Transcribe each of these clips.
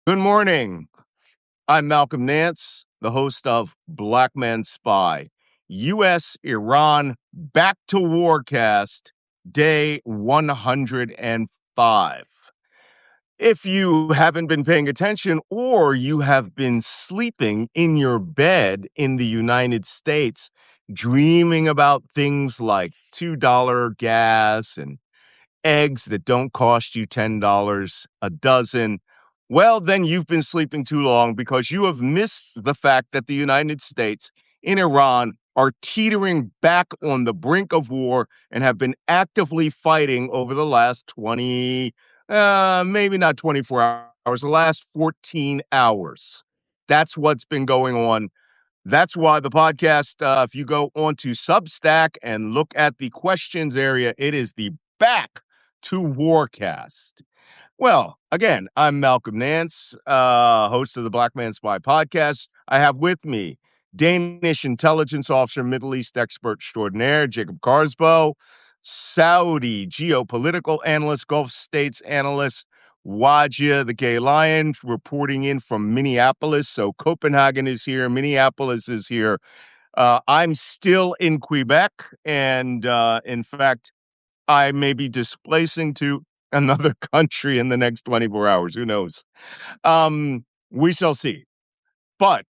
Good morning. I'm Malcolm Nance, the host of Black Man Spy, U.S. Iran Back to WARCAST, day 105. If you haven't been paying attention or you have been sleeping in your bed in the United States, dreaming about things like $2 gas and eggs that don't cost you $10 a dozen, well, then you've been sleeping too long because you have missed the fact that the United States and Iran are teetering back on the brink of war and have been actively fighting over the last 20, maybe not 24 hours, the last 14 hours. That's what's been going on. That's why the podcast, if you go onto Substack and look at the questions area, it is the Back to WARCAST. Well, again, I'm Malcolm Nance, host of the Black Man Spy podcast. I have with me Danish intelligence officer, Middle East expert extraordinaire, Jacob Carsbo, Saudi geopolitical analyst, Gulf States analyst, Wajeeh, the gay lion, reporting in from Minneapolis. So Copenhagen is here, Minneapolis is here. I'm still in Quebec, and in fact, I may be displacing to another country in the next 24 hours. Who knows? We shall see. But,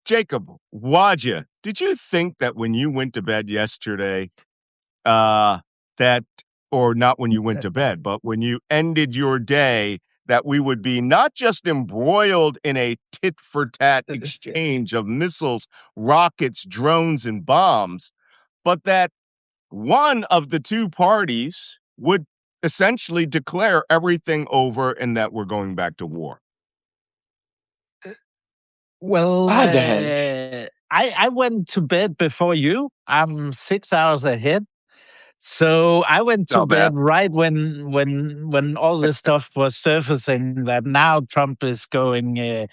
Jacob, Wajeeh, did you think that when you went to bed yesterday, that, or not when you went to bed, but when you ended your day, that we would be not just embroiled in a tit-for-tat exchange of missiles, rockets, drones, and bombs, but that one of the two parties would essentially declare everything over and that we're going back to war? Well, What the heck? I went to bed before you. I'm 6 hours ahead. So I went to Not bad. bed right when all this stuff was surfacing that now Trump is going to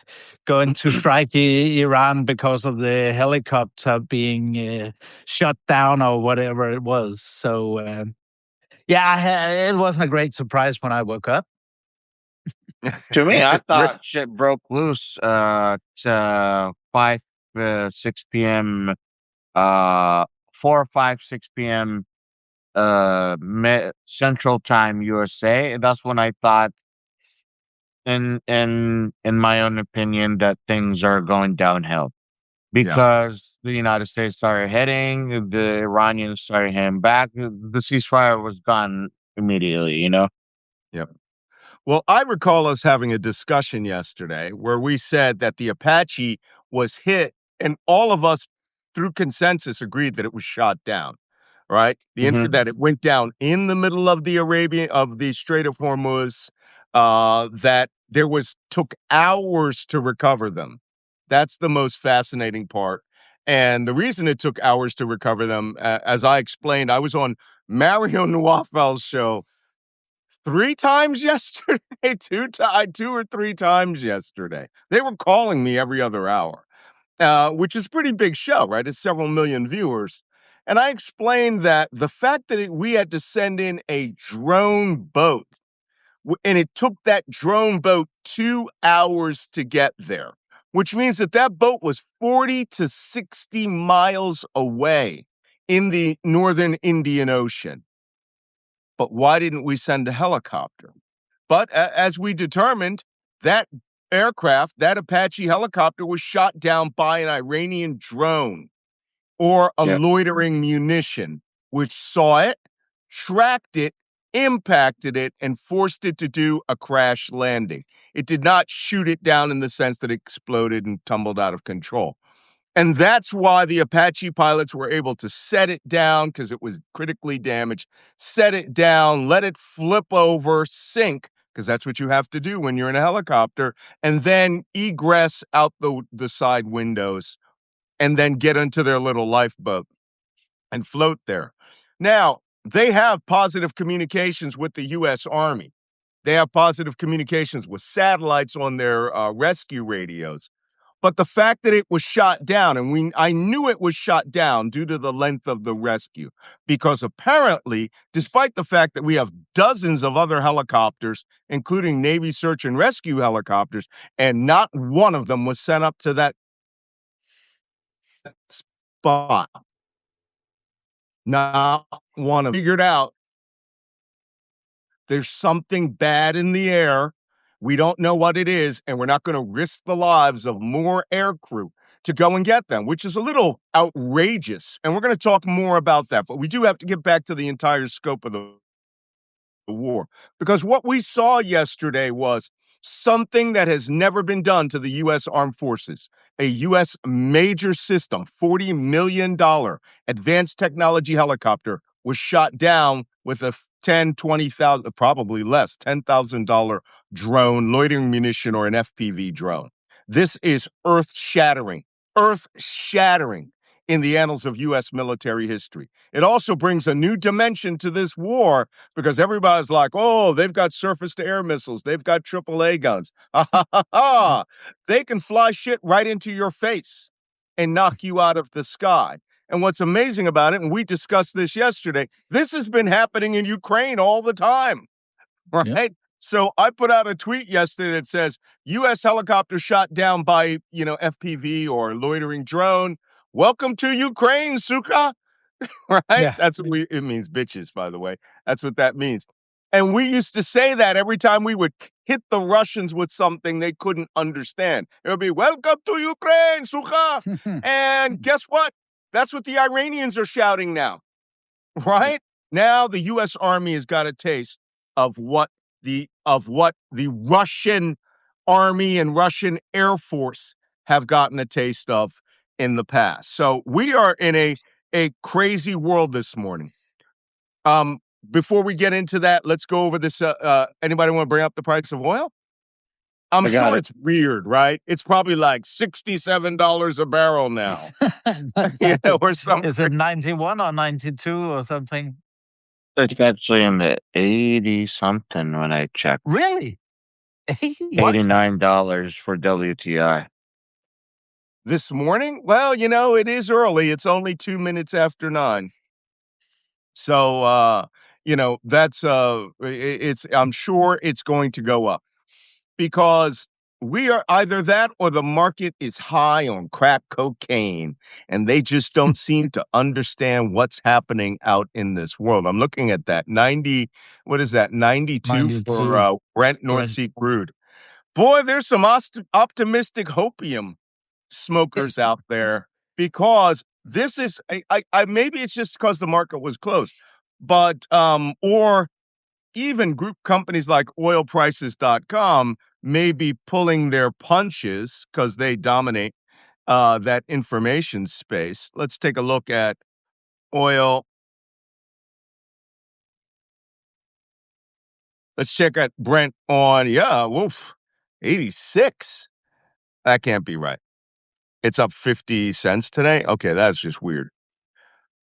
strike Iran because of the helicopter being shut down or whatever it was. So it wasn't a great surprise when I woke up. To me, I thought shit broke loose at 5, 6 p.m., 4, 5, 6 p.m. Central Time, USA. That's when I thought, in my own opinion, that things are going downhill Yeah. because the United States started heading, the Iranians started heading back. The ceasefire was gone immediately. Yep. Well, I recall us having a discussion yesterday where we said that the Apache was hit, and all of us, through consensus, agreed that it was shot down. Right? That it went down in the middle of the Strait of Hormuz. That took hours to recover them. That's the most fascinating part. And the reason it took hours to recover them, as I explained, I was on Mario Nawafal's show 3 times yesterday, two or three times yesterday. They were calling me every other hour, which is a pretty big show, right? It's several million viewers. And I explained that the fact that we had to send in a drone boat, and it took that drone boat 2 hours to get there, which means that boat was 40 to 60 miles away in the northern Indian Ocean. But why didn't we send a helicopter? But as we determined, that aircraft, that Apache helicopter, was shot down by an Iranian drone or a loitering munition, which saw it, tracked it, impacted it, and forced it to do a crash landing. It did not shoot it down in the sense that it exploded and tumbled out of control. And that's why the Apache pilots were able to set it down, because it was critically damaged, set it down, let it flip over, sink, because that's what you have to do when you're in a helicopter, and then egress out the side windows and then get into their little lifeboat and float there. Now, they have positive communications with the U.S. Army. They have positive communications with satellites on their rescue radios. But the fact that it was shot down, and I knew it was shot down due to the length of the rescue, because apparently, despite the fact that we have dozens of other helicopters, including Navy search and rescue helicopters, and not one of them was sent up to that spot. Not one of them figured out there's something bad in the air. We don't know what it is, and we're not going to risk the lives of more air crew to go and get them, which is a little outrageous. And we're going to talk more about that, but we do have to get back to the entire scope of the war, because what we saw yesterday was something that has never been done to the U.S. Armed Forces. A U.S. major system, $40 million advanced technology helicopter was shot down with a 10, 20,000, probably less, $10,000 drone, loitering munition, or an FPV drone. This is earth-shattering in the annals of U.S. military history. It also brings a new dimension to this war, because everybody's like, oh, they've got surface-to-air missiles. They've got AAA guns. Ha, ha, ha, ha. They can fly shit right into your face and knock you out of the sky. And what's amazing about it, and we discussed this yesterday, this has been happening in Ukraine all the time, right? Yep. So I put out a tweet yesterday that says, U.S. helicopter shot down by, FPV or loitering drone. Welcome to Ukraine, suka. Right? Yeah. That's what it means bitches, by the way. That's what that means. And we used to say that every time we would hit the Russians with something they couldn't understand. It would be, welcome to Ukraine, suka. And guess what? That's what the Iranians are shouting now, right? Now the U.S. Army has got a taste of what the Russian Army and Russian Air Force have gotten a taste of in the past. So we are in a crazy world this morning. Before we get into that, let's go over this. Anybody want to bring up the price of oil? I'm sure it's weird, right? It's probably like $67 a barrel now. Or something. Is it 91 or 92 or something? It's actually in the 80 something when I checked. Really? $89 for WTI. This morning? Well, it is early. It's only 2 minutes after 9. So, that's I'm sure it's going to go up, because we are either that or the market is high on crack cocaine, and they just don't seem to understand what's happening out in this world. I'm looking at that 90, what is that? 92 for Brent North Sea crude. Boy, there's some optimistic hopium smokers out there, because this is I maybe it's just because the market was closed, but or even group companies like oilprices.com may be pulling their punches because they dominate that information space. Let's take a look at oil. Let's check out Brent on 86. That can't be right. It's up 50 cents today. Okay, that's just weird.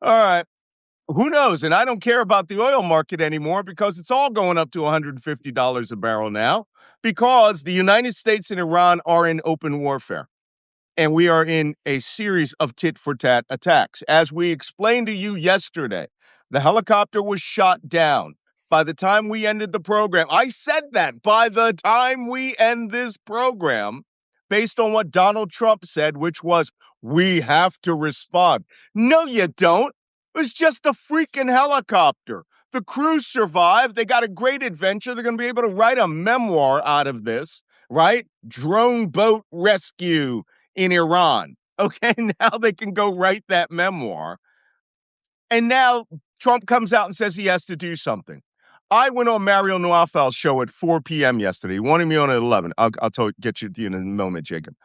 All right. Who knows? And I don't care about the oil market anymore, because it's all going up to $150 a barrel now, because the United States and Iran are in open warfare. And we are in a series of tit-for-tat attacks. As we explained to you yesterday, the helicopter was shot down. By the time we ended the program, I said that, by the time we end this program, based on what Donald Trump said, which was, we have to respond. No, you don't. It was just a freaking helicopter. The crew survived. They got a great adventure. They're going to be able to write a memoir out of this, right? Drone boat rescue in Iran. Okay, now they can go write that memoir. And now Trump comes out and says he has to do something. I went on Mario Nawafal's show at 4 p.m. yesterday. He wanted me on at 11. I'll get you in a moment, Jacob.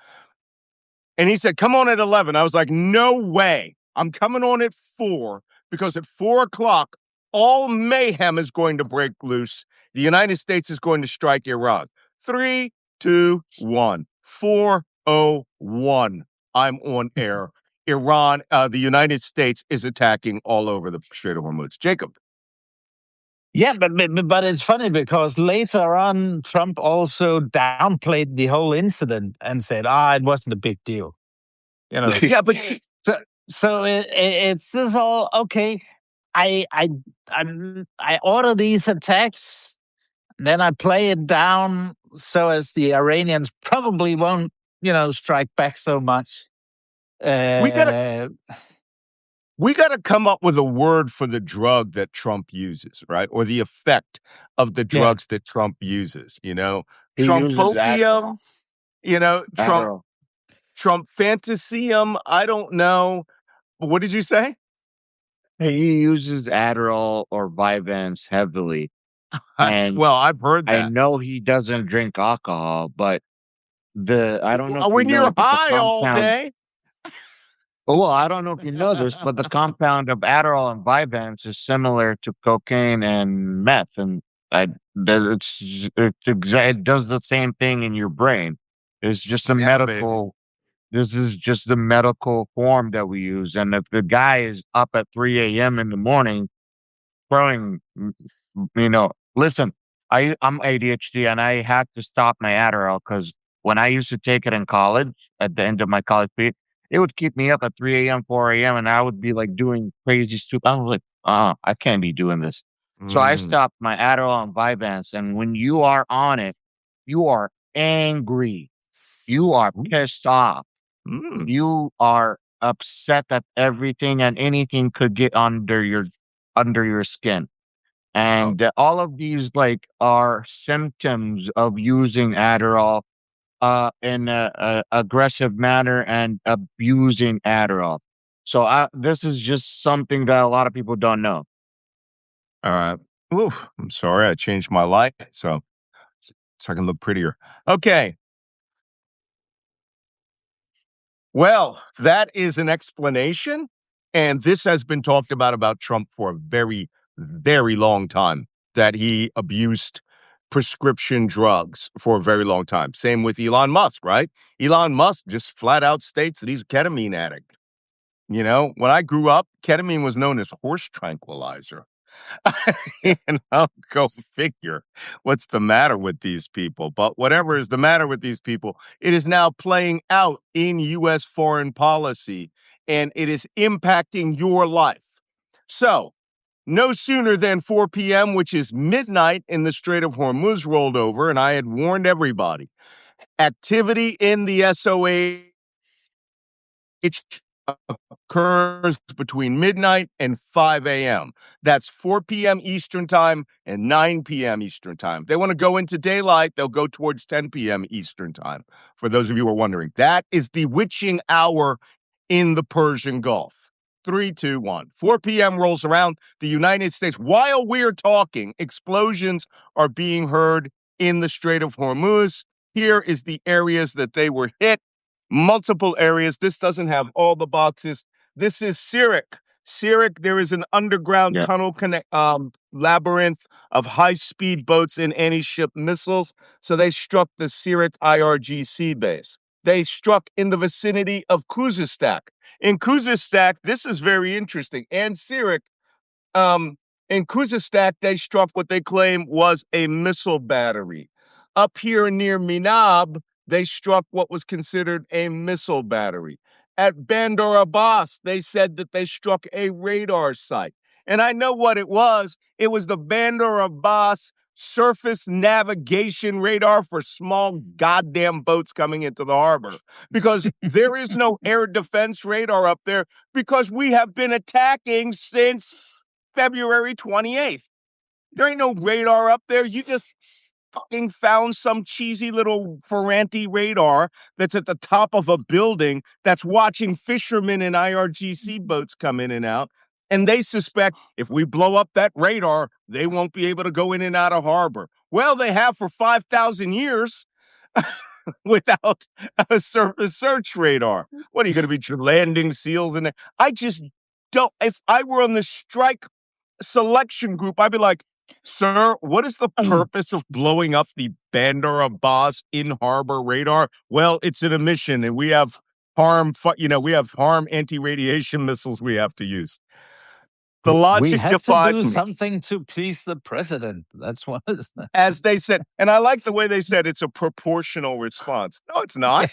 And he said, come on at 11. I was like, no way. I'm coming on at 4, because at 4 o'clock, all mayhem is going to break loose. The United States is going to strike Iran. 3, 2, 1. 4:01. I'm on air. Iran, the United States is attacking all over the Strait of Hormuz. Jacob. Yeah, but it's funny because later on, Trump also downplayed the whole incident and said, it wasn't a big deal. Yeah, but So, it's this all okay. I I I order these attacks, then I play it down so as the Iranians probably won't, strike back so much. we gotta Uh, we gotta come up with a word for the drug that Trump uses, right? Or the effect of the yeah, drugs that Trump uses. He uses Trumpopium. Trump Adderall. Trump fantasium. I don't know. What did you say? He uses Adderall or Vyvanse heavily, and Well, I've heard I that. know he doesn't drink alcohol, but I don't know if you When know, you're but the high all compound. day. Well, I don't know if you know this, but the compound of Adderall and Vyvanse is similar to cocaine and meth, and I, it does the same thing in your brain. It's just a Yeah, baby. medical. This is just the medical form that we use, and if the guy is up at 3 a.m. in the morning throwing, listen, I'm ADHD and I had to stop my Adderall because when I used to take it in college, at the end of my college period, it would keep me up at 3 a.m., 4 a.m., and I would be like doing crazy stupid. I was like, I can't be doing this. So I Mm, stopped my Adderall and Vyvanse, and when you are on it, you are angry, you are pissed off, mm. you are upset that everything and anything could get under your skin. Wow. And all of these like are symptoms of using Adderall in a aggressive manner and abusing Adderall. So this is just something that a lot of people don't know. All right. Oof, I'm sorry. I changed my light so I can look prettier. Okay. Well, that is an explanation. And this has been talked about Trump for a very, very long time, that he abused prescription drugs for a very long time. Same with Elon Musk, right? Elon Musk just flat out states that he's a ketamine addict. When I grew up, ketamine was known as horse tranquilizer. Go figure what's the matter with these people. But whatever is the matter with these people, it is now playing out in U.S. foreign policy and it is impacting your life. So, no sooner than 4 p.m., which is midnight in the Strait of Hormuz, rolled over, and I had warned everybody activity in the SOH occurs between midnight and 5 a.m. That's 4 p.m. Eastern Time and 9 p.m. Eastern Time. If they want to go into daylight, they'll go towards 10 p.m. Eastern Time. For those of you who are wondering, that is the witching hour in the Persian Gulf. 3, 2, 1. 4 p.m. rolls around. The United States, while we're talking, explosions are being heard in the Strait of Hormuz. Here is the areas that they were hit. Multiple areas. This doesn't have all the boxes. This is Sirik. Sirik, there is an underground Yeah. tunnel labyrinth of high-speed boats and anti-ship missiles. So they struck the Sirik IRGC base. They struck in the vicinity of Khuzestak. In Khuzestak, this is very interesting. And Sirik, um, in Khuzestak, they struck what they claim was a missile battery. Up here near Minab, they struck what was considered a missile battery. At Bandar Abbas, they said that they struck a radar site. And I know what it was. It was the Bandar Abbas surface navigation radar for small goddamn boats coming into the harbor. Because there is no air defense radar up there because we have been attacking since February 28th. There ain't no radar up there. You just fucking found some cheesy little Ferranti radar that's at the top of a building that's watching fishermen and IRGC boats come in and out. And they suspect if we blow up that radar, they won't be able to go in and out of harbor. Well, they have for 5,000 years without a surface search radar. What are you going to be landing seals in there? I just don't. If I were on the strike selection group, I'd be like, sir, what is the purpose of blowing up the Bandar Abbas in harbor radar? Well, it's an emission, and we have harm anti-radiation missiles we have to use. The We logic had to defies do me. something to please the president. That's what it's As they said, and I like the way they said it's a proportional response. No, it's not.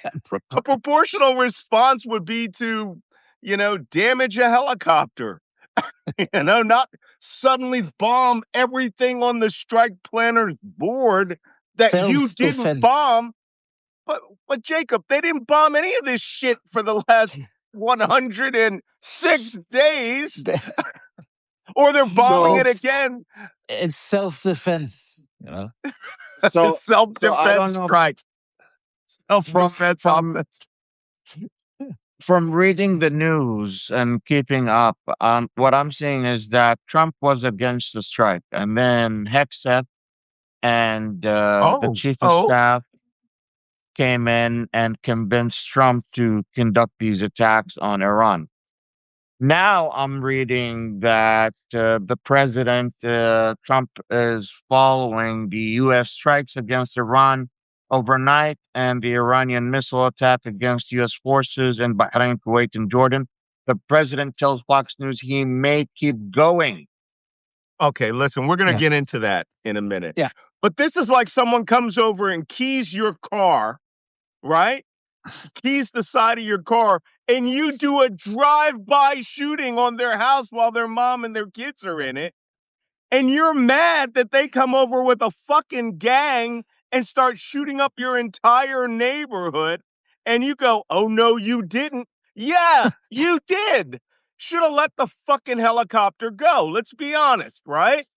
A proportional response would be to, damage a helicopter. Not suddenly bomb everything on the strike planner's board that you didn't Self-defense. bomb. But Jacob, they didn't bomb any of this shit for the last 106 days, or they're bombing it again. It's self-defense, So I Self-defense don't know strike. Self-defense from offense. from reading the news and keeping up. What I'm seeing is that Trump was against the strike, and then Hegseth and the chief of staff came in and convinced Trump to conduct these attacks on Iran. Now I'm reading that the president, Trump, is following the U.S. strikes against Iran overnight and the Iranian missile attack against U.S. forces in Bahrain, Kuwait, and Jordan. The president tells Fox News he may keep going. Okay, listen, we're going to get into that in a minute. Yeah. But this is like someone comes over and keys your car, right? Keys the side of your car, and you do a drive-by shooting on their house while their mom and their kids are in it, and you're mad that they come over with a fucking gang and start shooting up your entire neighborhood, and you go, oh, no, you didn't. Yeah, you did. Should have let the fucking helicopter go. Let's be honest, right?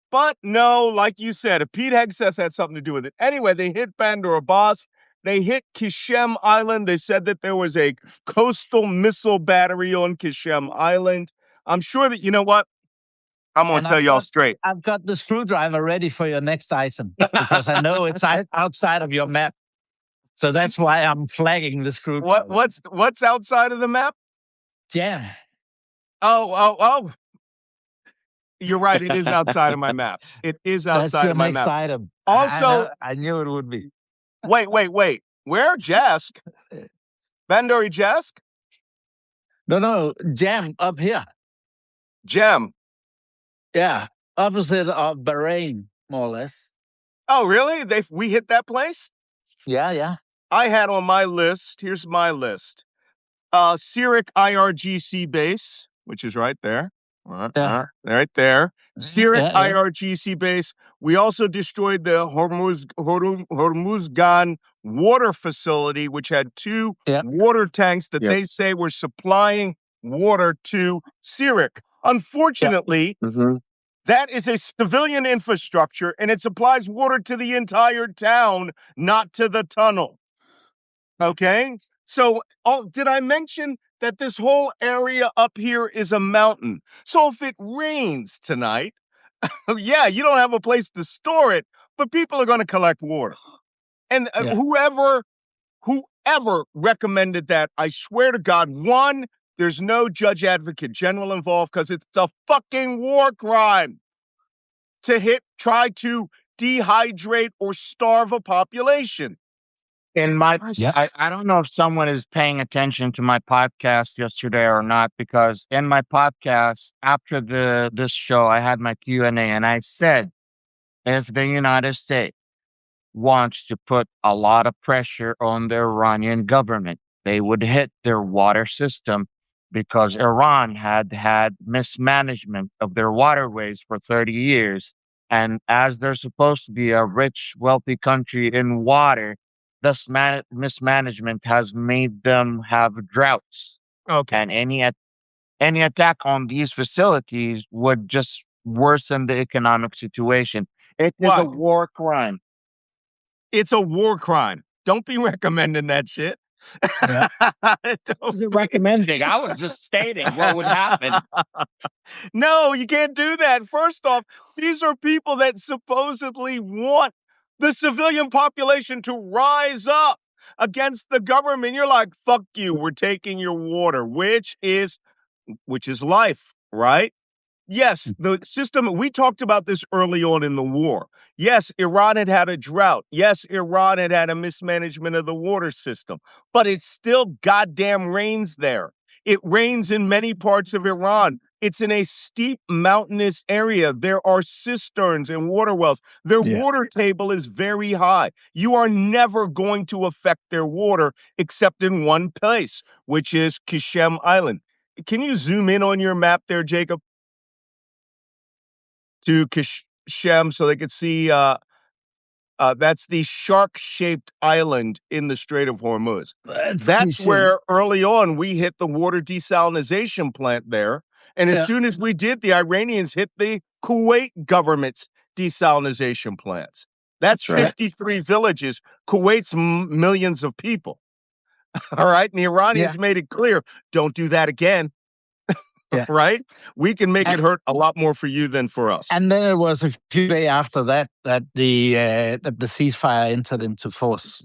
But no, like you said, if Pete Hegseth had something to do with it. Anyway, they hit Bandar Abbas. They hit Kishem Island. They said that there was a coastal missile battery on Kishem Island. I'm sure that, you know what? I'm going to tell y'all straight. I've got the screwdriver ready for your next item because I know it's outside of your map. So that's why I'm flagging the screwdriver. What's outside of the map? Jam. Oh. You're right. It is outside of my map. It is outside of my map. That's your next item. Also, I knew it would be. Wait. Where? Jask? Bandori Jask? No. Jam up here. Jam. Yeah. Opposite of Bahrain, more or less. Oh, really? We hit that place? Yeah. I had on my list, here's my list. Sirik IRGC base, which is right there. Right there. Sirik IRGC base. We also destroyed the Hormuzgan water facility, which had two water tanks that they say were supplying water to Sirik. Unfortunately, that is a civilian infrastructure, and it supplies water to the entire town, not to the tunnel. Okay? So, did I mention that this whole area up here is a mountain? So if it rains tonight, you don't have a place to store it, but people are going to collect water. And whoever recommended that, I swear to God, one, there's no judge advocate general involved because it's a fucking war crime to try to dehydrate or starve a population. I don't know if someone is paying attention to my podcast yesterday or not, because in my podcast after this show, I had my Q&A and I said, if the United States wants to put a lot of pressure on the Iranian government, they would hit their water system, because Iran had mismanagement of their waterways for 30 years. And as they're supposed to be a rich, wealthy country in water, this mismanagement has made them have droughts. Okay. And any attack on these facilities would just worsen the economic situation. It is a war crime. It's a war crime. Don't be recommending that shit. I wasn't recommending. I was just stating what would happen. No, you can't do that. First off, these are people that supposedly want the civilian population to rise up against the government. You're like, fuck you. We're taking your water, which is life, right? Yes, the system, we talked about this early on in the war. Yes, Iran had a drought. Yes, Iran had a mismanagement of the water system, but it still goddamn rains there. It rains in many parts of Iran. It's in a steep mountainous area. There are cisterns and water wells. Their water table is very high. You are never going to affect their water except in one place, which is Kishem Island. Can you zoom in on your map there, Jacob? To Kishem so they could see that's the shark-shaped island in the Strait of Hormuz. That's where early on we hit the water desalination plant there. And as soon as we did, the Iranians hit the Kuwait government's desalination plants. That's 53 villages. Kuwait's millions of people. All right. And the Iranians made it clear, don't do that again. Right? We can make it hurt a lot more for you than for us. And then it was a few days after that the ceasefire entered into force.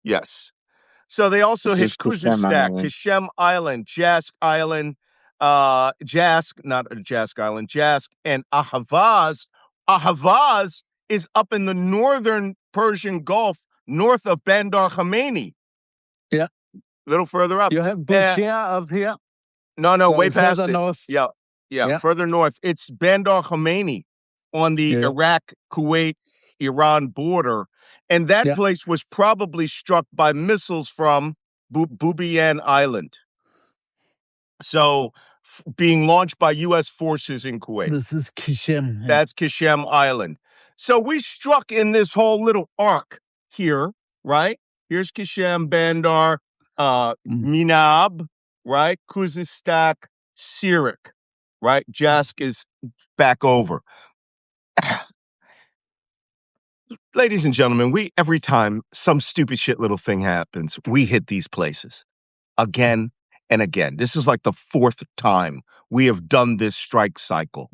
Yes. So they also hit Khuzestan, Kishem Island, Jask Island, Jask, not Jask Island, Jask, and Ahvaz. Ahvaz is up in the northern Persian Gulf, north of Bandar Khomeini. Yeah. A little further up. You have Bushehr up here? No, so way past it. North. Yeah, further north. It's Bandar Khomeini on the Iraq, Kuwait, Iran border. And that place was probably struck by missiles from Bubiyan Island. So being launched by U.S. forces in Kuwait. This is Kishem. Yeah. That's Kishem Island. So we struck in this whole little arc here, right? Here's Kishem, Bandar, Minab, right? Khuzestan, Sirik, right? Jask is back over. Ladies and gentlemen, every time some stupid shit little thing happens, we hit these places again and again. This is like the fourth time we have done this strike cycle.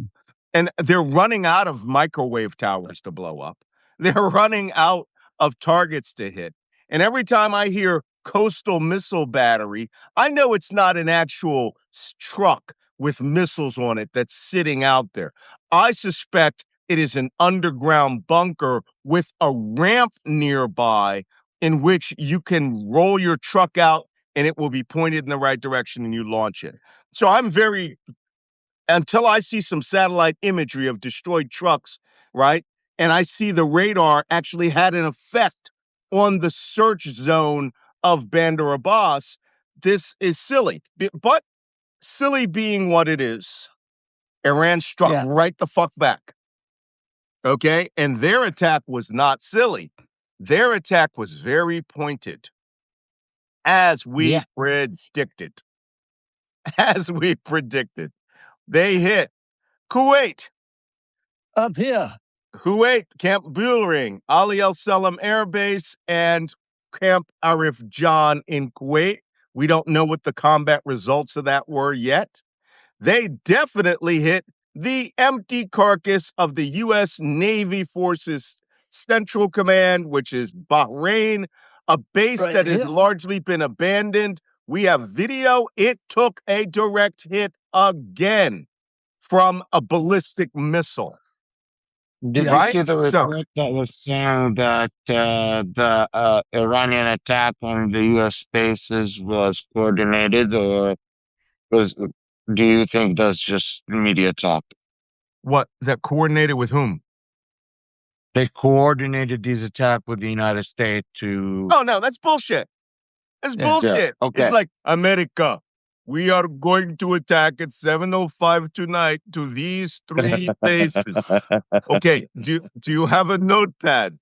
And they're running out of microwave towers to blow up. They're running out of targets to hit. And every time I hear coastal missile battery, I know it's not an actual truck with missiles on it that's sitting out there. I suspect it is an underground bunker with a ramp nearby in which you can roll your truck out and it will be pointed in the right direction and you launch it. So until I see some satellite imagery of destroyed trucks, right? And I see the radar actually had an effect on the search zone of Bandar Abbas, this is silly. But silly being what it is, Iran struck right the fuck back. Okay? And their attack was not silly. Their attack was very pointed, as we predicted. As we predicted. They hit Kuwait. Up here. Kuwait, Camp Bullring, Ali Al Salam Air Base, and Camp Arif Jan in Kuwait. We don't know what the combat results of that were yet. They definitely hit the empty carcass of the U.S. Navy Forces Central Command, which is Bahrain, a base that has largely been abandoned. We have video. It took a direct hit again from a ballistic missile. Did you see the report that was saying that the Iranian attack on the U.S. bases was coordinated, or do you think that's just media talk? What? That coordinated with whom? They coordinated these attacks with the United States to... Oh, no, that's bullshit. That's bullshit. Yeah. Okay. It's like, America, we are going to attack at 7:05 tonight to these 3 bases. Okay, do you have a notepad?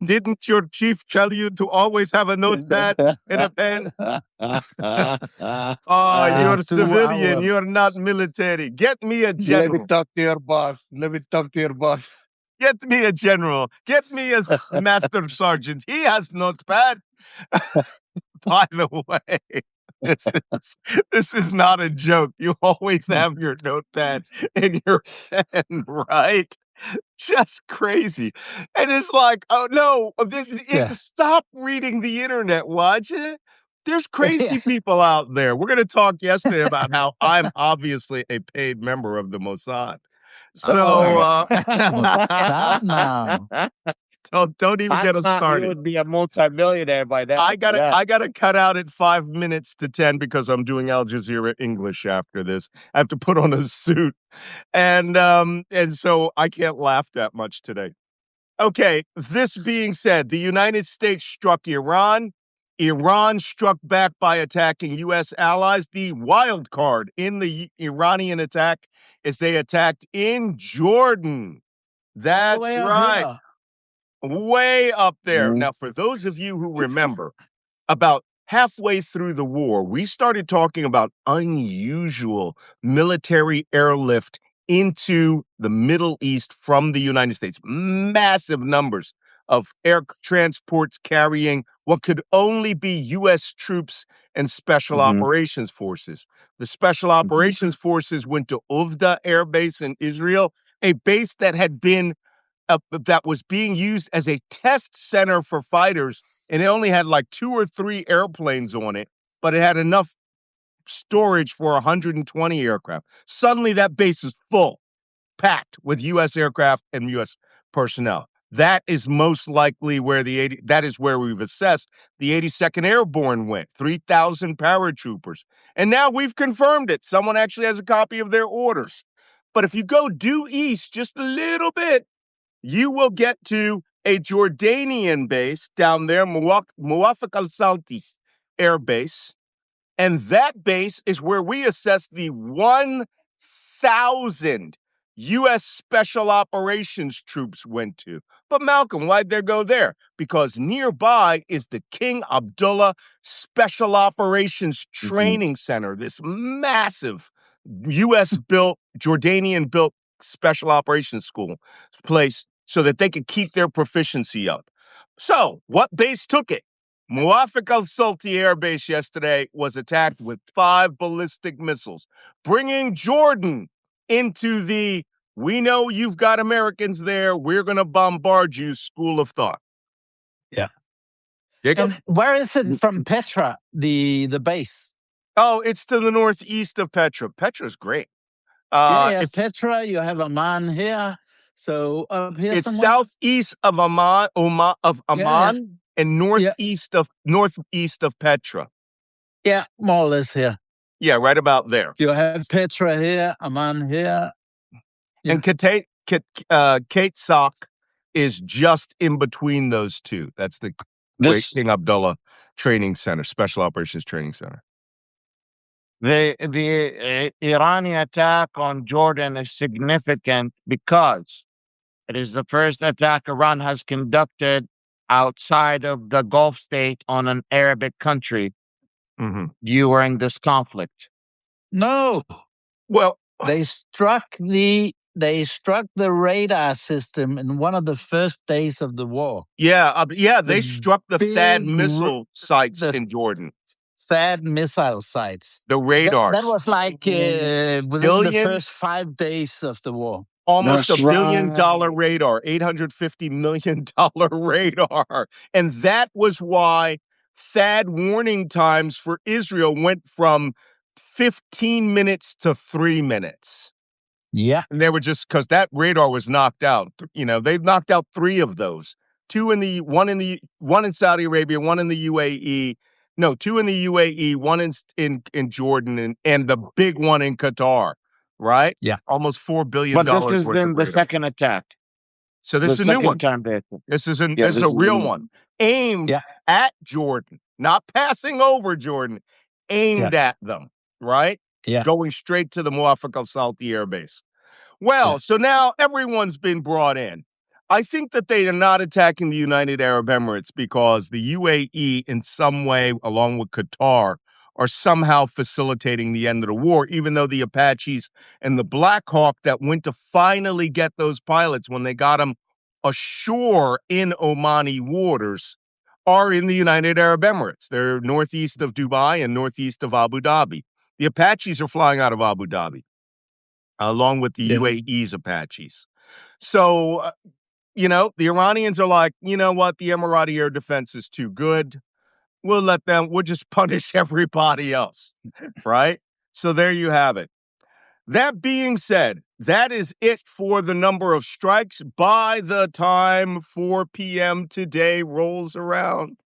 Didn't your chief tell you to always have a notepad and a pen? You're civilian. You're not military. Get me a general. Let me talk to your boss. Get me a general. Get me a master sergeant. He has notepad. By the way, this is not a joke. You always have your notepad and your pen, right? Just crazy. And it's like, oh no, stop reading the internet, Wajeeh. There's crazy people out there. We're going to talk yesterday about how I'm obviously a paid member of the Mossad. So, Don't even get us You started. would be a multimillionaire by then. I Yeah. gotta cut out at 5 minutes to 10 because I'm doing Al Jazeera English after this. I have to put on a suit, and so I can't laugh that much today. Okay, this being said, the United States struck Iran. Iran struck back by attacking U.S. allies. The wild card in the Iranian attack is they attacked in Jordan. That's way up right. here. Way up there. Mhm. Now, for those of you who remember, about halfway through the war, we started talking about unusual military airlift into the Middle East from the United States. Massive numbers of air transports carrying what could only be U.S. troops and special Mhm. operations forces. The special operations forces went to Uvda Air Base in Israel, a base that had been that was being used as a test center for fighters, and it only had like 2 or 3 airplanes on it, but it had enough storage for 120 aircraft. Suddenly, that base is full, packed with U.S. aircraft and U.S. personnel. That is most likely where that is where we've assessed the 82nd Airborne went, 3,000 paratroopers. And now we've confirmed it. Someone actually has a copy of their orders. But if you go due east just a little bit, you will get to a Jordanian base down there, Muwafaq al-Salti Air Base. And that base is where we assess the 1,000 U.S. Special Operations troops went to. But Malcolm, why'd they go there? Because nearby is the King Abdullah Special Operations Training Center, this massive U.S.-built, Jordanian-built special operations school place so that they could keep their proficiency up. So, what base took it? Muwafaq al-Salti Air Base yesterday was attacked with 5 ballistic missiles, bringing Jordan into the "we know you've got Americans there, we're going to bombard you" school of thought. Yeah. Jacob? And where is it from Petra, the base? Oh, it's to the northeast of Petra. Petra's great. Yeah, you have If Petra, you have Amman here. So up here it's somewhere? southeast of Amman, Yeah. and Yeah. northeast of Petra. Yeah, more or less here. Yeah, right about there. You have Petra here, Amman here. Yeah. And Kate Sock is just in between those two. That's the King Abdullah Training Center, Special Operations Training Center. The Iranian attack on Jordan is significant because it is the first attack Iran has conducted outside of the Gulf state on an Arabic country during this conflict. No. Well, they struck the radar system in one of the first days of the war. Yeah, they struck the THAAD big missile sites in Jordan. THAAD missile sites. The radars. That was like within the first 5 days of the war. Almost $1 billion radar, $850 million radar. And that was why THAAD warning times for Israel went from 15 minutes to 3 minutes. Yeah. And they were just because that radar was knocked out. They've knocked out 3 of those. One in Saudi Arabia, one in the UAE. No, 2 in the UAE, one in Jordan, and the big one in Qatar. Right? Yeah. Almost $4 billion But this is worth in of the radar. second attack. So this is a new one. This is a real one aimed at Jordan, not passing over Jordan, aimed at them, right? Yeah. Going straight to the Muwafaq al-Salti Air Base. Well, so now everyone's been brought in. I think that they are not attacking the United Arab Emirates because the UAE in some way, along with Qatar, are somehow facilitating the end of the war, even though the Apaches and the Black Hawk that went to finally get those pilots when they got them ashore in Omani waters are in the United Arab Emirates. They're northeast of Dubai and northeast of Abu Dhabi. The Apaches are flying out of Abu Dhabi, along with the UAE's Apaches. So, the Iranians are like, you know what? The Emirati air defense is too good. We'll just punish everybody else, right? So there you have it. That being said, that is it for the number of strikes by the time 4 p.m. today rolls around.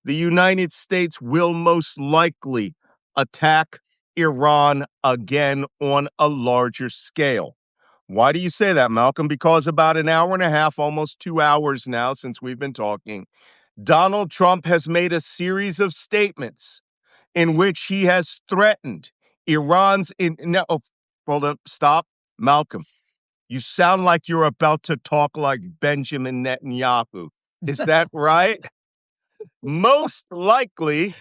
The United States will most likely attack Iran again on a larger scale. Why do you say that, Malcolm? Because about an hour and a half, almost 2 hours now since we've been talking, Donald Trump has made a series of statements in which he has threatened Iran's hold on, stop, Malcolm. You sound like you're about to talk like Benjamin Netanyahu. Is that right? Most likely,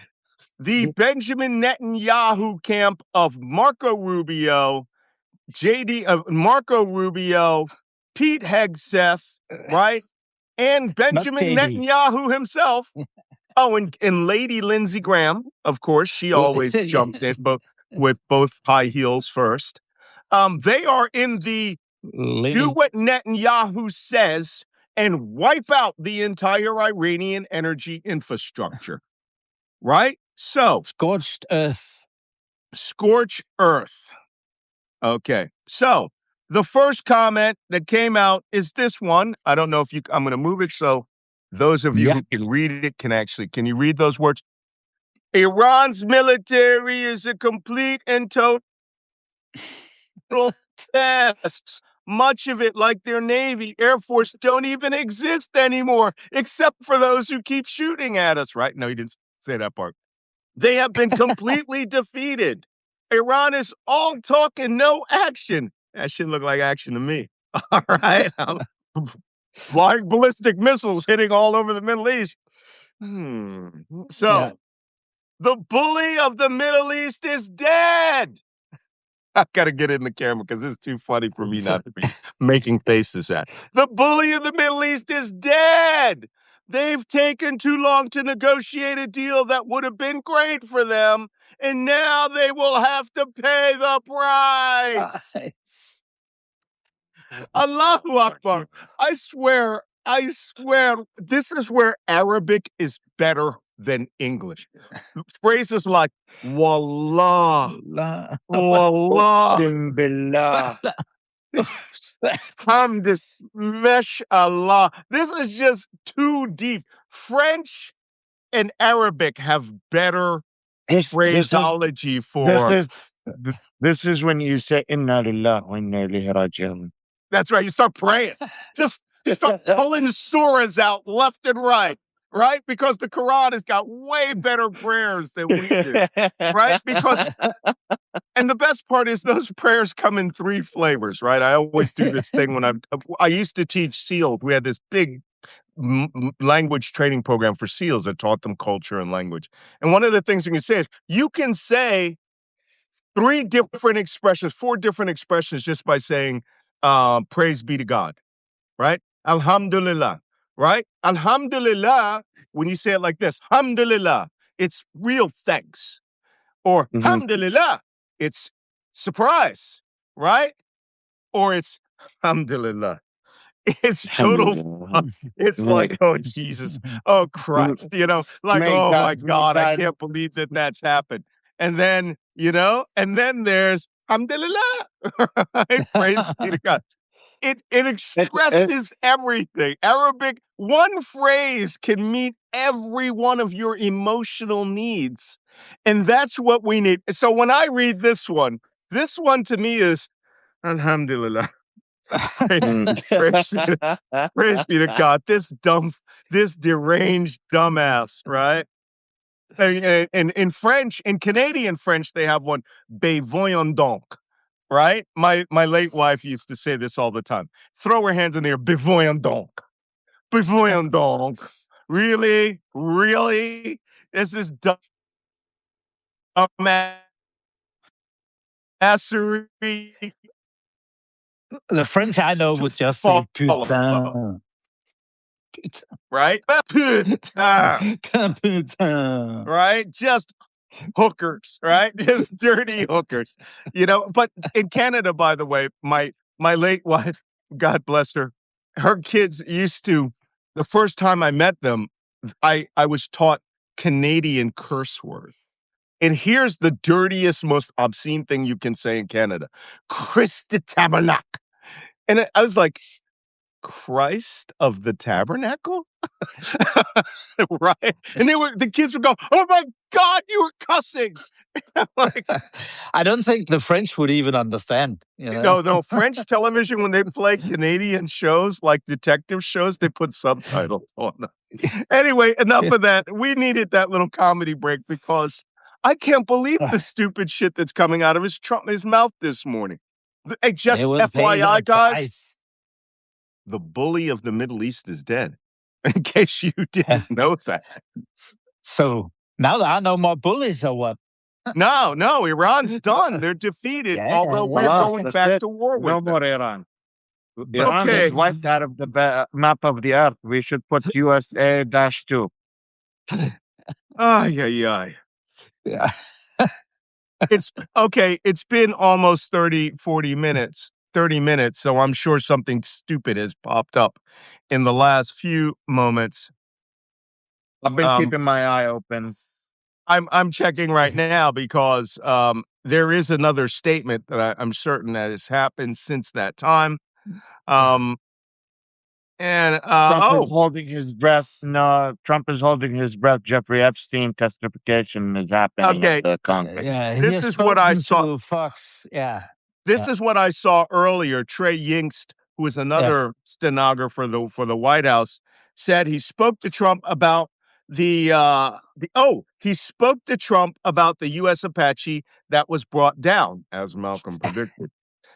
the Benjamin Netanyahu camp of Marco Rubio, Pete Hegseth, right? And Benjamin Netanyahu himself. Oh, and Lady Lindsey Graham, of course, she always jumps in with both high heels first. They are in the do what Netanyahu says and wipe out the entire Iranian energy infrastructure. Right? So, scorched earth. Scorch earth. Okay. So, the first comment that came out is this one. I don't know if I'm going to move it so those of you who can read it can you read those words? Iran's military is a complete and total mess. Much of it, like their Navy, Air Force, don't even exist anymore, except for those who keep shooting at us, right? No, he didn't say that part. They have been completely defeated. Iran is all talk and no action. That shit look like action to me. All right. Flying ballistic missiles hitting all over the Middle East. So, the bully of the Middle East is dead. I've got to get in the camera because it's too funny for me not to be making faces at. The bully of the Middle East is dead. They've taken too long to negotiate a deal that would have been great for them, and now they will have to pay the price. Allahu Akbar. I swear, this is where Arabic is better than English. Phrases like Wallah, Wallah, Billah. Mesh Allah. This is just too deep. French and Arabic have better phraseology for. This is when you say Inna Lillahi wa Inna Ilaihi Raji'un. That's right. You start praying. Just start pulling surahs out left and right. Right? Because the Quran has got way better prayers than we do. Right? And the best part is those prayers come in 3 flavors, right? I always do this thing when I used to teach SEALs. We had this big language training program for SEALs that taught them culture and language. And one of the things you can say is you can say 4 different expressions just by saying, praise be to God, right? Alhamdulillah, right? Alhamdulillah, when you say it like this, Alhamdulillah, it's real thanks. Or Alhamdulillah, it's surprise, right? Or it's Alhamdulillah. It's total. It's like, oh, Jesus. Oh, Christ. Like, oh, my God, I can't believe that that's happened. And then, and then there's Alhamdulillah. Right? Praise be to God. It expresses everything. Arabic, one phrase can meet every one of your emotional needs. And that's what we need. So when I read this one to me is Alhamdulillah. Praise be to God. This deranged dumbass, right? And in French, in Canadian French, they have one, "Ben voyons donc." Right? My late wife used to say this all the time. Throw her hands in the air, "Ben voyons donc." Ben voyons donc. Really? Really? This is dumbassery. The French I know would just say putain. Right? Putain. Putain. Right? Just hookers, right? Just dirty hookers. But in Canada, by the way, my late wife, God bless her, her kids used to, the first time I met them, I was taught Canadian curse words. And here's the dirtiest, most obscene thing you can say in Canada. Christ the Tabernacle. And I was like, Christ of the Tabernacle? Right? And the kids would go, oh my God, you were cussing. Like, I don't think the French would even understand. no, French television, when they play Canadian shows, like detective shows, they put subtitles on them. Anyway, enough of that. We needed that little comedy break because I can't believe the stupid shit that's coming out of his mouth this morning. Hey, just They will pay FYI, the guys, price. the bully of the Middle East is dead. In case you didn't know that. So now there are no more bullies or what? No, Iran's done. They're defeated, although we're going back to war with No them. more Iran. Iran Okay. is wiped out of the map of the earth. We should put USA-2. Ay. Yeah. It's okay. It's been almost 30 minutes, so I'm sure something stupid has popped up in the last few moments. I've been keeping my eye open. I'm checking right now because there is another statement that I'm certain that has happened since that time. Trump is holding his breath. No, Trump is holding his breath. Jeffrey Epstein testification is happening at the Congress. This is what I saw. Fox. Yeah. This is what I saw earlier. Trey Yingst, who is another stenographer for the White House, said he spoke to Trump about he spoke to Trump about the U.S. Apache that was brought down, as Malcolm predicted.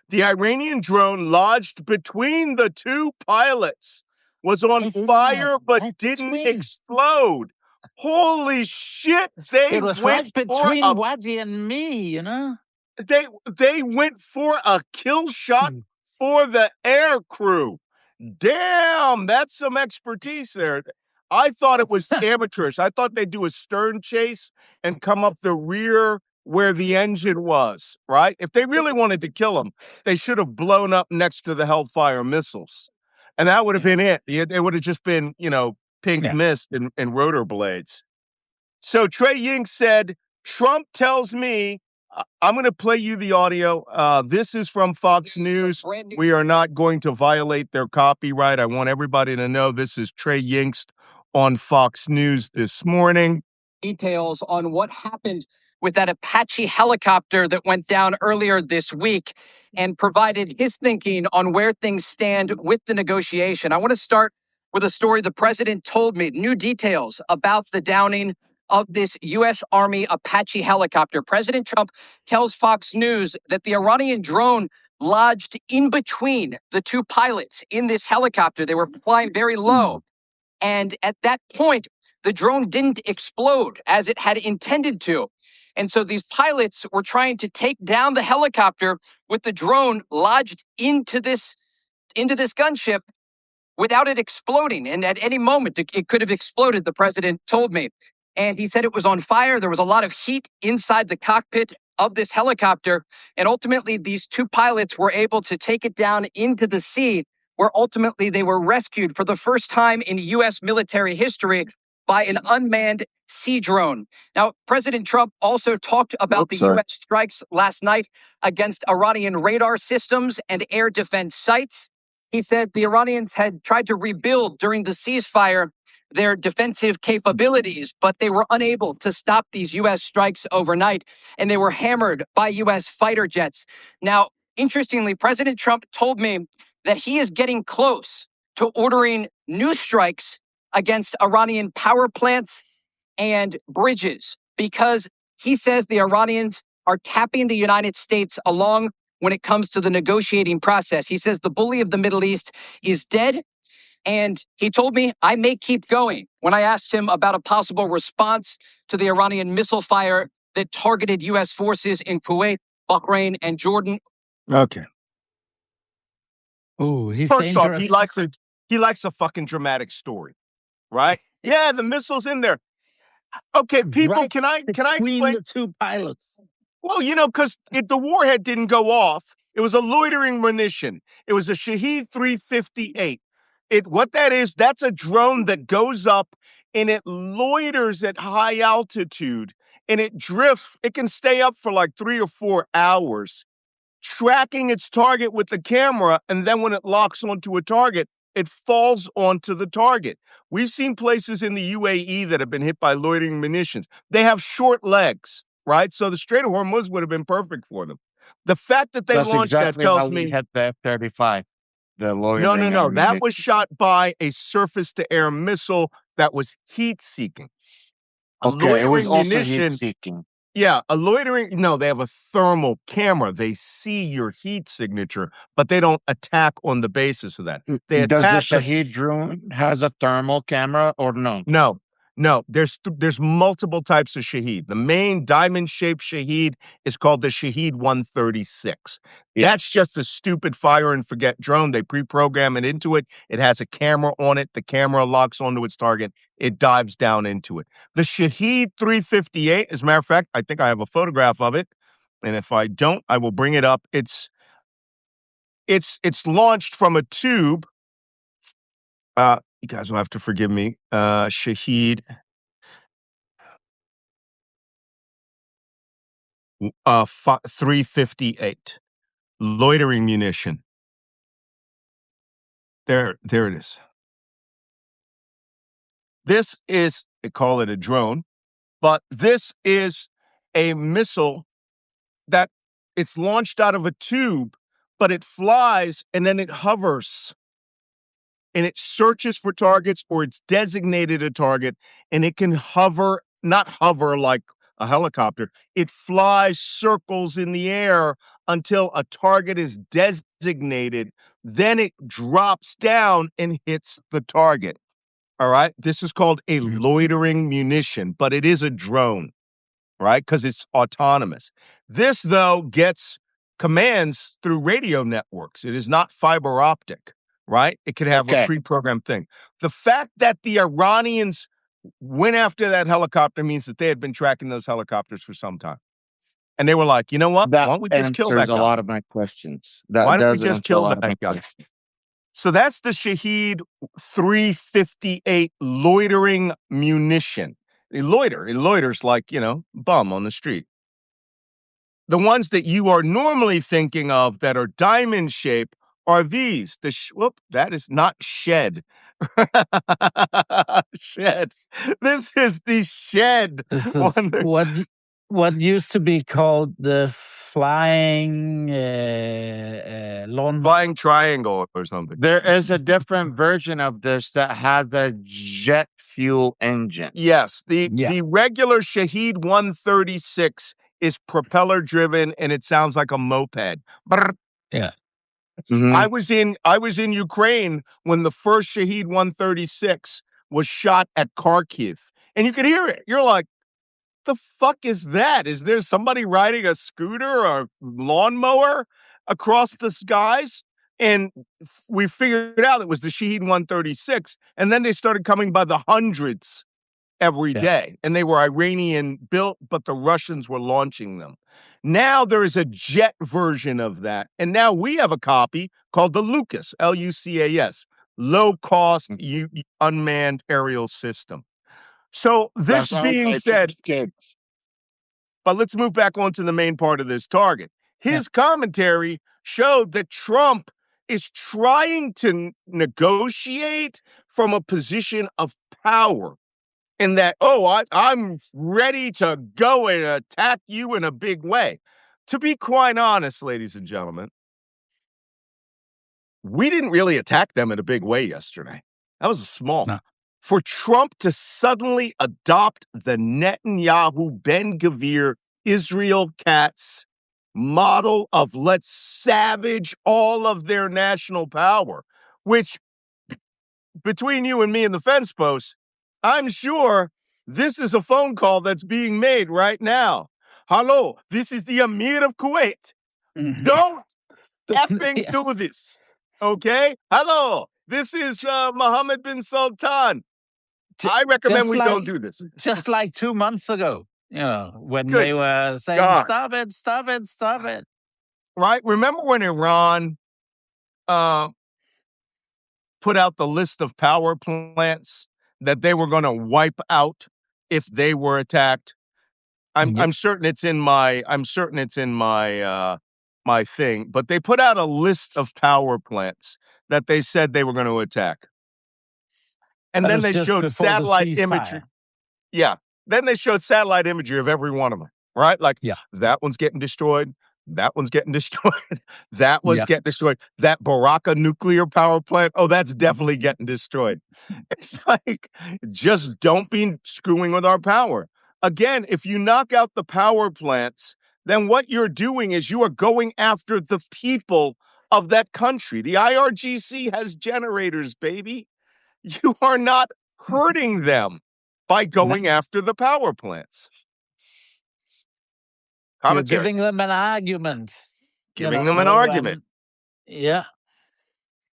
The Iranian drone lodged between the two pilots was on fire but didn't explode. Holy shit! It was right between Wajeeh and me, They went for a kill shot for the air crew. Damn, that's some expertise there. I thought it was amateurish. I thought they'd do a stern chase and come up the rear where the engine was, right? If they really wanted to kill him, they should have blown up next to the Hellfire missiles. And that would have been it. It would have just been, pink mist and rotor blades. So Trey Ying said, Trump tells me, I'm going to play you the audio. This is from Fox News. We are not going to violate their copyright. I want everybody to know this is Trey Yingst on Fox News this morning. Details on what happened with that Apache helicopter that went down earlier this week and provided his thinking on where things stand with the negotiation. I want to start with a story the president told me, new details about the downing of this U.S. Army Apache helicopter. President Trump tells Fox News that the Iranian drone lodged in between the two pilots in this helicopter. They were flying very low. And at that point, the drone didn't explode as it had intended to. And so these pilots were trying to take down the helicopter with the drone lodged into this gunship without it exploding. And at any moment, it could have exploded, the president told me. And he said it was on fire. There was a lot of heat inside the cockpit of this helicopter. And ultimately, these two pilots were able to take it down into the sea, where ultimately they were rescued for the first time in U.S. military history by an unmanned sea drone. Now, President Trump also talked about the U.S. strikes last night against Iranian radar systems and air defense sites. He said the Iranians had tried to rebuild during the ceasefire their defensive capabilities, but they were unable to stop these U.S. strikes overnight, and they were hammered by U.S. fighter jets. Now, interestingly, President Trump told me that he is getting close to ordering new strikes against Iranian power plants and bridges because he says the Iranians are tapping the United States along when it comes to the negotiating process. He says the bully of the Middle East is dead. And he told me I may keep going when I asked him about a possible response to the Iranian missile fire that targeted U.S. forces in Kuwait, Bahrain, and Jordan. Okay. Oh, he's First dangerous. off, he likes a fucking dramatic story, right? Yeah, the missile's in there. Okay, people, right can I explain the two pilots? Well, because the warhead didn't go off. It was a loitering munition. It was a Shahed 358. What that is, that's a drone that goes up and it loiters at high altitude and it drifts. It can stay up for like 3 or 4 hours, tracking its target with the camera, and then when it locks onto a target, it falls onto the target. We've seen places in the UAE that have been hit by loitering munitions. They have short legs, right? So the Strait of Hormuz would have been perfect for them. The fact that they That's launched that exactly how tells we me had the F-35, the no, no, loitering no. That ammunition. was shot by a surface-to-air missile that was heat-seeking. A Okay, it was loitering also munition, heat-seeking. yeah, no, they have a thermal camera. They see your heat signature, but they don't attack on the basis of that. They Does the attack us. Shahed drone has a thermal camera or no? No. There's multiple types of Shahed. The main diamond-shaped Shahed is called the Shahed 136. Yeah. That's just a stupid fire and forget drone. They pre-program it into it. It has a camera on it. The camera locks onto its target. It dives down into it. The Shahed 358, as a matter of fact, I think I have a photograph of it. And if I don't, I will bring it up. It's launched from a tube. You guys will have to forgive me. Shahed 358. Loitering munition. There it is. They call it a drone, but this is a missile that it's launched out of a tube, but it flies and then it hovers and it searches for targets or it's designated a target and it can hover, not hover like a helicopter. It flies circles in the air until a target is designated. Then it drops down and hits the target. All right. This is called a loitering munition, but it is a drone, right? Because it's autonomous. This, though, gets commands through radio networks. It is not fiber optic, right? It could have a pre-programmed thing. The fact that the Iranians went after that helicopter means that they had been tracking those helicopters for some time. And they were like, you know what? That Why don't we just kill answers that a guy? lot of my questions. That Why don't we does just answer a kill lot of my that guy? questions. So that's the Shahed 358 loitering munition. It loiters like, bum on the street. The ones that you are normally thinking of that are diamond shaped are these. That is not shed. Shed. This is the shed. This is what used to be called the flying lawn. Flying triangle or something. There is a different version of this that has a jet fuel engine. Yes, the regular Shahed 136 is propeller driven and it sounds like a moped. Brr. Yeah. Mm-hmm. I was in Ukraine when the first Shahed 136 was shot at Kharkiv, and you could hear it. You're like, the fuck is that? Is there somebody riding a scooter or lawnmower across the skies? And we figured out it was the Shahed 136, and then they started coming by the hundreds every day, and they were Iranian built, but the Russians were launching them. Now there is a jet version of that, and now we have a copy called the Lucas, Lucas, low cost unmanned aerial system. So this being said, but let's move back onto the main part of this target. His commentary showed that Trump is trying to negotiate from a position of power. In that, I'm ready to go and attack you in a big way. To be quite honest, ladies and gentlemen, we didn't really attack them in a big way yesterday. That was small. No. For Trump to suddenly adopt the Netanyahu, Ben-Gvir, Israel Katz model of let's savage all of their national power, which between you and me and the fence post, I'm sure this is a phone call that's being made right now. Hello, this is the Emir of Kuwait. Don't effing do this. Okay? Hello, this is Mohammed bin Sultan. I recommend we don't do this. Just like 2 months ago, when they were saying, stop it. Right? Remember when Iran put out the list of power plants that they were going to wipe out if they were attacked? I'm certain it's in my my thing, but they put out a list of power plants that they said they were going to attack. And That then was they just showed before the satellite imagery. ceasefire. Yeah. Then they showed satellite imagery of every one of them, right? Like Yeah. that one's getting destroyed. That one's getting destroyed. That one's Yeah. getting destroyed. That Baraka nuclear power plant, oh, that's definitely getting destroyed. It's like, just don't be screwing with our power. Again, if you knock out the power plants, then what you're doing is you are going after the people of that country. The IRGC has generators, baby. You are not hurting them by going after the power plants. You're Commentary. giving them an argument. Giving them an argument. Yeah.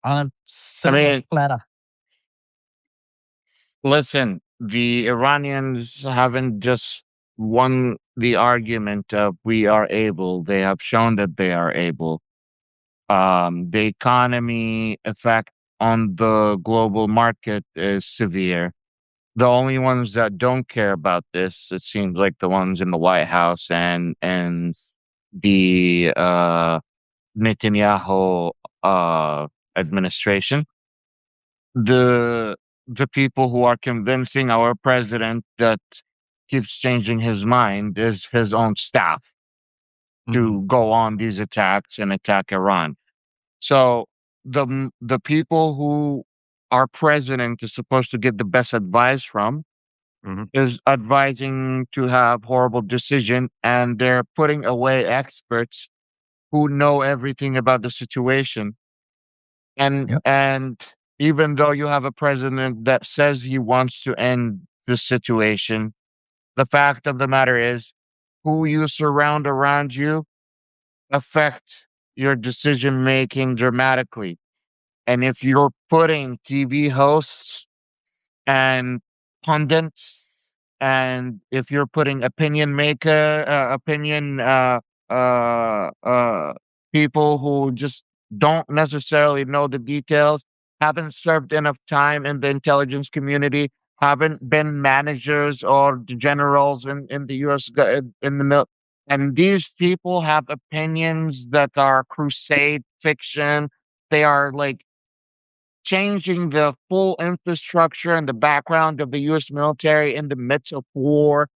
On a silver platter. Listen, the Iranians haven't just won the argument of we are able. They have shown that they are able. The economy effect on the global market is severe. The only ones that don't care about this, it seems like the ones in the White House and the Netanyahu administration. The people who are convincing our president that keeps changing his mind is his own staff to go on these attacks and attack Iran. So the people who our president is supposed to get the best advice from is advising to have horrible decision, and they're putting away experts who know everything about the situation. And even though you have a president that says he wants to end the situation, the fact of the matter is who you surround around you affect your decision making dramatically. And if you're putting TV hosts and pundits, and if you're putting opinion people who just don't necessarily know the details, haven't served enough time in the intelligence community, haven't been managers or the generals in the U.S. In the and these people have opinions that are crusade fiction. They are like changing the full infrastructure and the background of the U.S. military in the midst of war,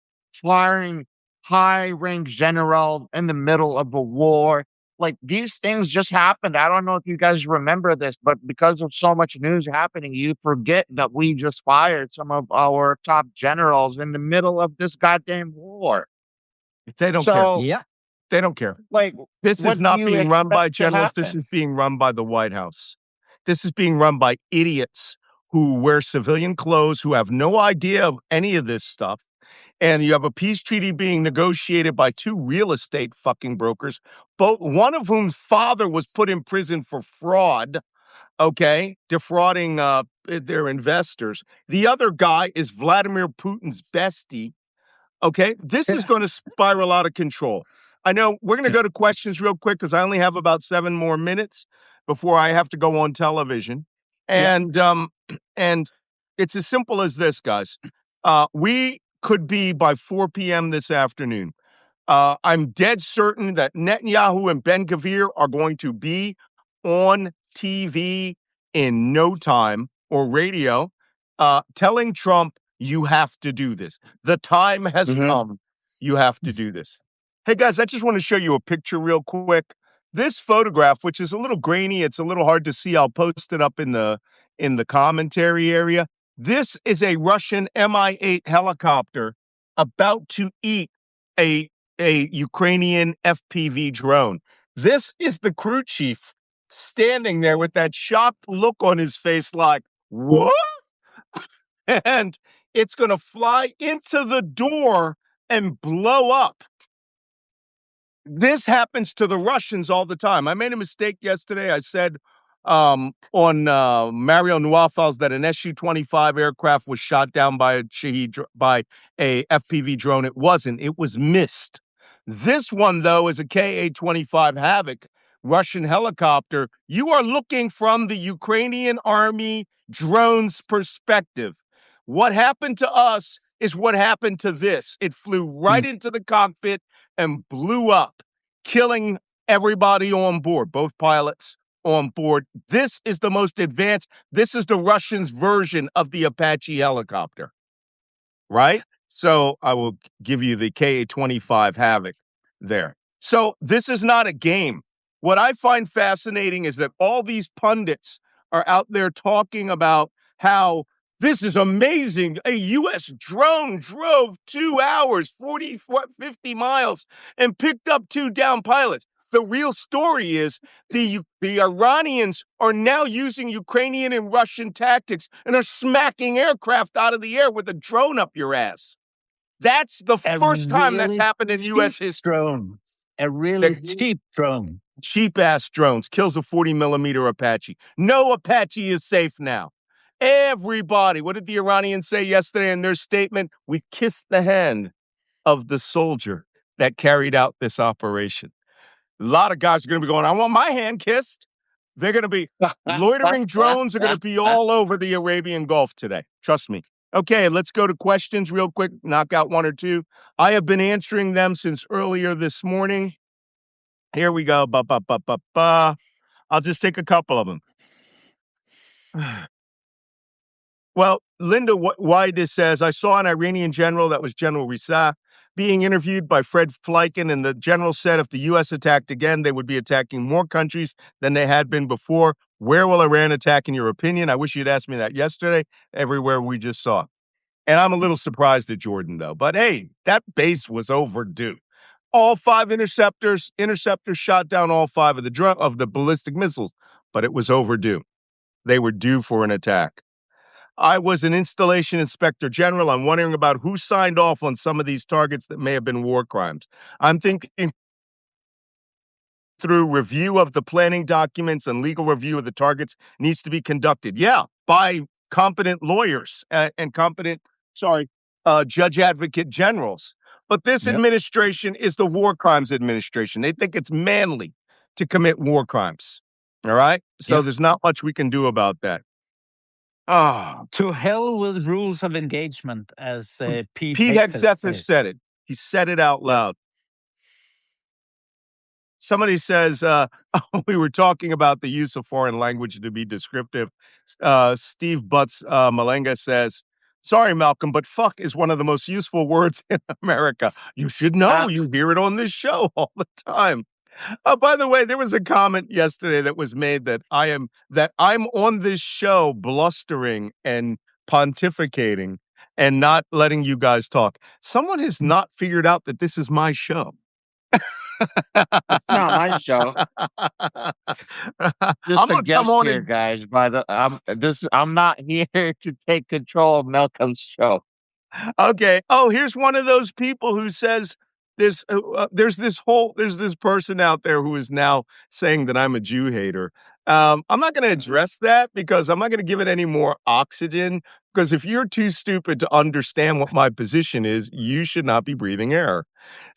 firing high rank general in the middle of a war. Like these things just happened. I don't know if you guys remember this, but because of so much news happening, you forget that we just fired some of our top generals in the middle of this goddamn war. They don't care. Yeah. They don't care. Like, this is what do not you being run by expect to generals. This happen? is being run by the White House. This is being run by idiots who wear civilian clothes, who have no idea of any of this stuff. And you have a peace treaty being negotiated by two real estate fucking brokers, both one of whom's father was put in prison for fraud, okay, defrauding their investors. The other guy is Vladimir Putin's bestie. Okay, this is going to spiral out of control. I know we're going to go to questions real quick because I only have about 7 more minutes before I have to go on television. And and it's as simple as this, guys. We could be by 4 p.m. this afternoon. I'm dead certain that Netanyahu and Ben Gvir are going to be on TV in no time, or radio, telling Trump, you have to do this. The time has come. You have to do this. Hey, guys, I just want to show you a picture real quick. This photograph, which is a little grainy, it's a little hard to see. I'll post it up in the commentary area. This is a Russian Mi-8 helicopter about to eat a Ukrainian FPV drone. This is the crew chief standing there with that shocked look on his face like, what? And it's going to fly into the door and blow up. This happens to the Russians all the time. I made a mistake yesterday. I said on Mario Nuafals that an Su-25 aircraft was shot down by a FPV drone. It wasn't. It was missed. This one, though, is a Ka-25 Havoc Russian helicopter. You are looking from the Ukrainian army drone's perspective. What happened to us is what happened to this. It flew right into the cockpit and blew up, killing everybody on board, both pilots on board. This is the most advanced. This is the Russians' version of the Apache helicopter, right? So I will give you the Ka-25 Havoc there. So this is not a game. What I find fascinating is that all these pundits are out there talking about how this is amazing. A U.S. drone drove 2 hours, 50 miles, and picked up 2 downed pilots. The real story is the Iranians are now using Ukrainian and Russian tactics and are smacking aircraft out of the air with a drone up your ass. That's the first time that's happened in U.S. history. Drone. A really cheap drone. Cheap-ass drones. Kills a 40-millimeter Apache. No Apache is safe now. Everybody, what did the Iranians say yesterday in their statement? We kissed the hand of the soldier that carried out this operation. A lot of guys are going to be going, I want my hand kissed. They're going to be loitering drones are going to be all over the Arabian Gulf today. Trust me. Okay, let's go to questions real quick. Knock out 1 or 2. I have been answering them since earlier this morning. Here we go. I'll just take a couple of them. Well, Linda Wajeeh says, I saw an Iranian general, that was General Risa, being interviewed by Fred Fleiken, and the general said if the U.S. attacked again, they would be attacking more countries than they had been before. Where will Iran attack, in your opinion? I wish you'd asked me that yesterday. Everywhere we just saw. And I'm a little surprised at Jordan, though. But hey, that base was overdue. All 5 interceptors shot down all 5 of the ballistic missiles, but it was overdue. They were due for an attack. I was an installation inspector general. I'm wondering about who signed off on some of these targets that may have been war crimes. I'm thinking through review of the planning documents and legal review of the targets needs to be conducted. Yeah, by competent lawyers and competent, judge advocate generals. But this administration is the war crimes administration. They think it's manly to commit war crimes. All right? So there's not much we can do about that. To hell with rules of engagement, as Pete Hegseth said it. He said it out loud. Somebody says, we were talking about the use of foreign language to be descriptive. Steve Butts Malenga says, sorry, Malcolm, but fuck is one of the most useful words in America. You should know. You hear it on this show all the time. By the way, there was a comment yesterday that was made that I'm on this show blustering and pontificating and not letting you guys talk. Someone has not figured out that this is my show. It's not my show. Just a guest here, guys. I'm not here to take control of Malcolm's show. Okay. Oh, here's one of those people who says this. There's this person out there who is now saying that I'm a Jew hater. I'm not going to address that because I'm not going to give it any more oxygen. Because if you're too stupid to understand what my position is, you should not be breathing air.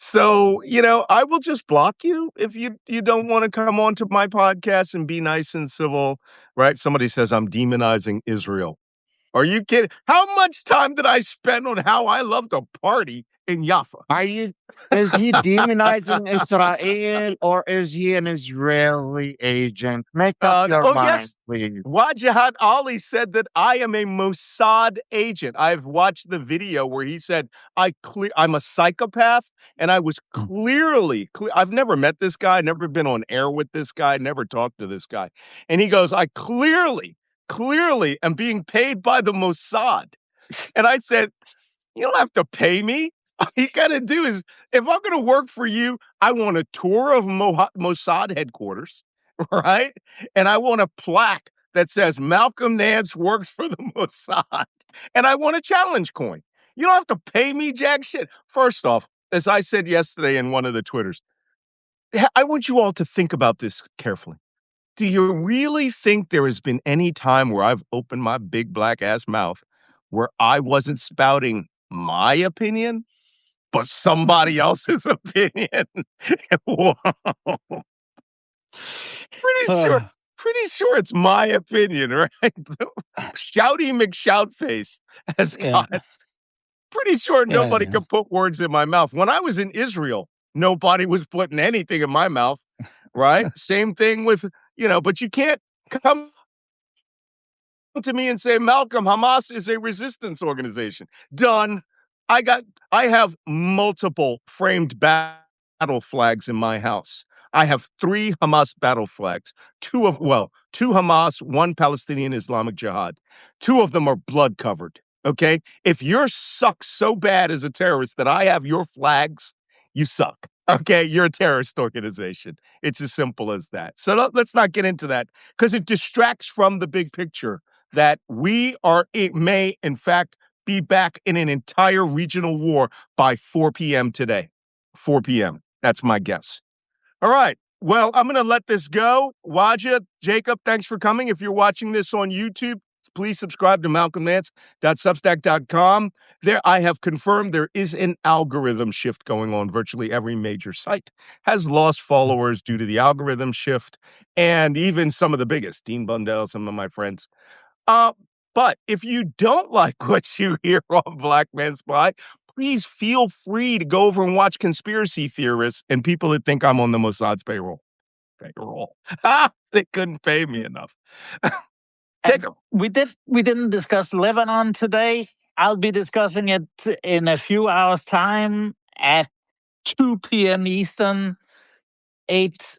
So, I will just block you if you don't want to come on to my podcast and be nice and civil, right? Somebody says I'm demonizing Israel. Are you kidding? How much time did I spend on how I love to party in Jaffa? Is he demonizing Israel or is he an Israeli agent? Make up your mind, please. Wajeeh Ali said that I am a Mossad agent. I've watched the video where he said I'm a psychopath, and I was clearly I've never met this guy, never been on air with this guy, never talked to this guy. And he goes, I clearly am being paid by the Mossad. And I said, you don't have to pay me. All you got to do is, if I'm going to work for you, I want a tour of Mossad headquarters, right? And I want a plaque that says Malcolm Nance works for the Mossad. And I want a challenge coin. You don't have to pay me jack shit. First off, as I said yesterday in one of the Twitters, I want you all to think about this carefully. Do you really think there has been any time where I've opened my big black ass mouth where I wasn't spouting my opinion, but somebody else's opinion? Whoa. Pretty sure it's my opinion, right? Shouty McShoutface has got pretty sure Yeah, nobody yeah. could put words in my mouth. When I was in Israel, nobody was putting anything in my mouth, right? Same thing with, but you can't come to me and say, Malcolm, Hamas is a resistance organization. Done. I have multiple framed battle flags in my house. I have 3 Hamas battle flags. Two Hamas, 1 Palestinian Islamic Jihad. 2 of them are blood covered. Okay. If you're suck so bad as a terrorist that I have your flags, you suck. Okay. You're a terrorist organization. It's as simple as that. So let's not get into that because it distracts from the big picture that it may, in fact, be back in an entire regional war by 4 p.m. today. 4 p.m. That's my guess. All right. Well, I'm going to let this go. Wajeeh, Jacob, thanks for coming. If you're watching this on YouTube, please subscribe to malcolmnance.substack.com. There, I have confirmed there is an algorithm shift going on. Virtually every major site has lost followers due to the algorithm shift. And even some of the biggest, Dean Bundell, some of my friends. But if you don't like what you hear on Black Man Spy, please feel free to go over and watch Conspiracy Theorists and people that think I'm on the Mossad's payroll. They couldn't pay me enough. Jacob. We didn't discuss Lebanon today. I'll be discussing it in a few hours' time at 2 p.m. Eastern, 8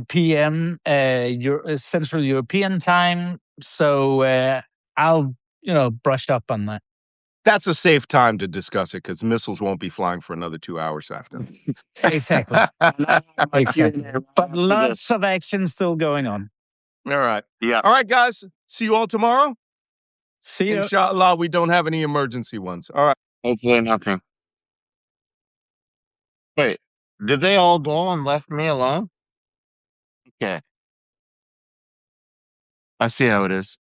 p.m. Central European time. So I'll brushed up on that. That's a safe time to discuss it because missiles won't be flying for another 2 hours after. Exactly. Exactly. But lots of action still going on. All right. Yeah. All right, guys. See you all tomorrow. See you. Inshallah, we don't have any emergency ones. All right. Hopefully nothing. Wait, did they all go and left me alone? Okay. I see how it is.